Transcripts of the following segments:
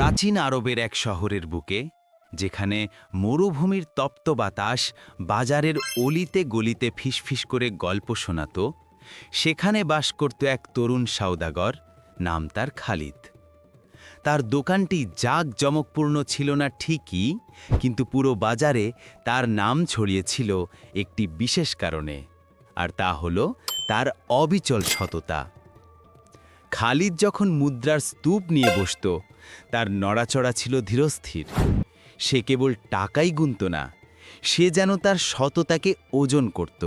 প্রাচীন আরবের এক শহরের বুকে, যেখানে মরুভূমির তপ্ত বাতাস বাজারের অলিতে গলিতে ফিসফিস করে গল্প শোনাত, সেখানে বাস করত এক তরুণ সওদাগর, নাম তার খালিদ। তার দোকানটি জাঁকজমকপূর্ণ ছিল না ঠিকই, কিন্তু পুরো বাজারে তার নাম ছড়িয়েছিল একটি বিশেষ কারণে, আর তা হল তার অবিচল সততা। খালিদ যখন মুদ্রার স্তূপ নিয়ে বসত, তার নড়াচড়া ছিল ধীরস্থির। সে কেবল টাকাই গুনত না, সে যেন তার সততাকে ওজন করত।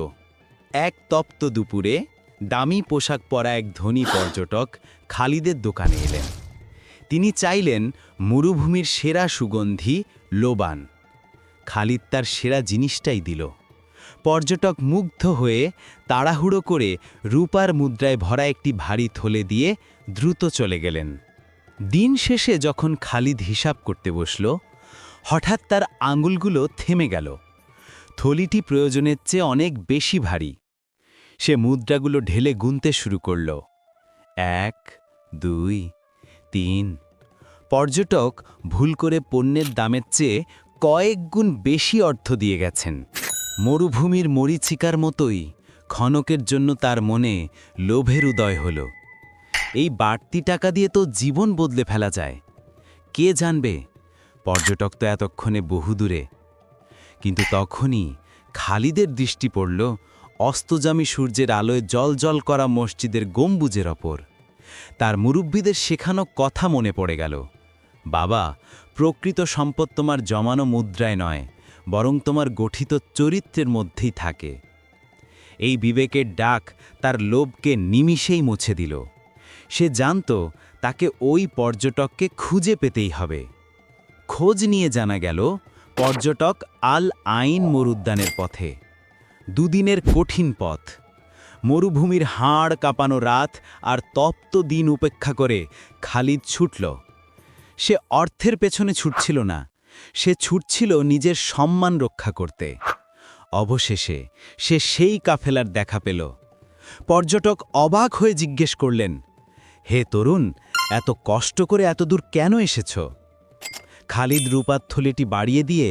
এক তপ্ত দুপুরে দামি পোশাক পরা এক ধনী পর্যটক খালিদের দোকানে এলেন। তিনি চাইলেন মরুভূমির সেরা সুগন্ধি লোবান। খালিদ তার সেরা জিনিসটাই দিল। পর্যটক মুগ্ধ হয়ে তাড়াহুড়ো করে রূপার মুদ্রায় ভরা একটি ভারী থলে দিয়ে দ্রুত চলে গেলেন। দিন শেষে যখন খালিদ হিসাব করতে বসল, হঠাৎ তার আঙুলগুলো থেমে গেল। থলিটি প্রয়োজনের চেয়ে অনেক বেশি ভারী। সে মুদ্রাগুলো ঢেলে গুনতে শুরু করল। 1, 2, 3। পর্যটক ভুল করে পণ্যের দামের চেয়ে কয়েক গুণ বেশি অর্থ দিয়ে গেছেন। মরুভূমির মরীচিকার মতোই ক্ষণকের জন্য তার মনে লোভের উদয় হল। এই বাড়তি টাকা দিয়ে তো জীবন বদলে ফেলা যায়, কে জানবে? পর্যটক তো এতক্ষণে বহুদূরে। কিন্তু তখনই খালিদের দৃষ্টি পড়ল অস্তগামী সূর্যের আলোয় জ্বলজ্বল করা মসজিদের গম্বুজের ওপর। তার মুরব্বীদের শেখানো কথা মনে পড়ে গেল, বাবা, প্রকৃত সম্পদ তোমার জমানো মুদ্রায় নয়, বরং তোমার গঠিত চরিত্রের মধ্যেই থাকে। এই বিবেকের ডাক তার লোভকে নিমিষেই মুছে দিল। সে জানত তাকে ওই পর্যটককে খুঁজে পেতেই হবে। খোঁজ নিয়ে জানা গেল পর্যটক আল আইন মরুদ্যানের পথে। দুদিনের কঠিন পথ, মরুভূমির হাড় কাঁপানো রাত আর তপ্ত দিন উপেক্ষা করে খালিদ ছুটল। সে অর্থের পেছনে ছুটছিল না, সে ছুটছিল নিজের সম্মান রক্ষা করতে। অবশেষে সে সেই কাফেলার দেখা পেল। পর্যটক অবাক হয়ে জিজ্ঞেস করলেন, হে তরুণ, এত কষ্ট করে এত দূর কেন এসেছ? খালিদ রূপার থলিটি বাড়িয়ে দিয়ে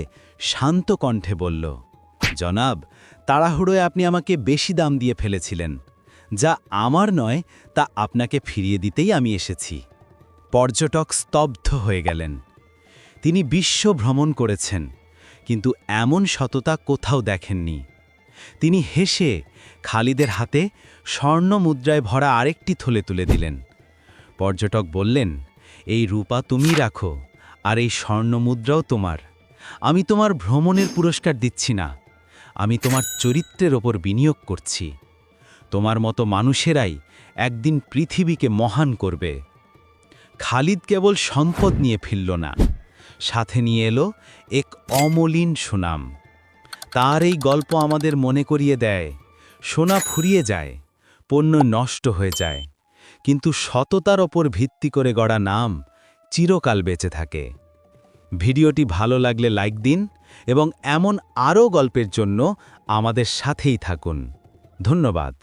শান্ত কণ্ঠে বলল, জনাব, তাড়াহুড়োয় আপনি আমাকে বেশি দাম দিয়ে ফেলেছিলেন। যা আমার নয় তা আপনাকে ফিরিয়ে দিতেই আমি এসেছি। পর্যটক স্তব্ধ হয়ে গেলেন। তিনি বিশ্ব ভ্রমণ করেছেন, কিন্তু এমন সততা কোথাও দেখেননি। তিনি হেসে খালিদের হাতে স্বর্ণ মুদ্রায় ভরা আরেকটি থলে তুলে দিলেন। পর্যটক বললেন, এই রূপা তুমি রাখো, আর এই স্বর্ণ মুদ্রাও তোমার। আমি তোমার ভ্রমণের পুরস্কার দিচ্ছি না, আমি তোমার চরিত্রের ওপর বিনিয়োগ করছি। তোমার মতো মানুষেরাই একদিন পৃথিবীকে মহান করবে। খালিদ কেবল সম্পদ নিয়ে ফিরল না, সাথে নিয়ে এলো এক অমলিন সুনাম। তার এই গল্প আমাদের মনে করিয়ে দেয়, সোনা ফুরিয়ে যায়, পণ্য নষ্ট হয়ে যায়, কিন্তু সততার ওপর ভিত্তি করে গড়া নাম চিরকাল বেঁচে থাকে। ভিডিওটি ভালো লাগলে লাইক দিন এবং এমন আরও গল্পের জন্য আমাদের সাথেই থাকুন। ধন্যবাদ।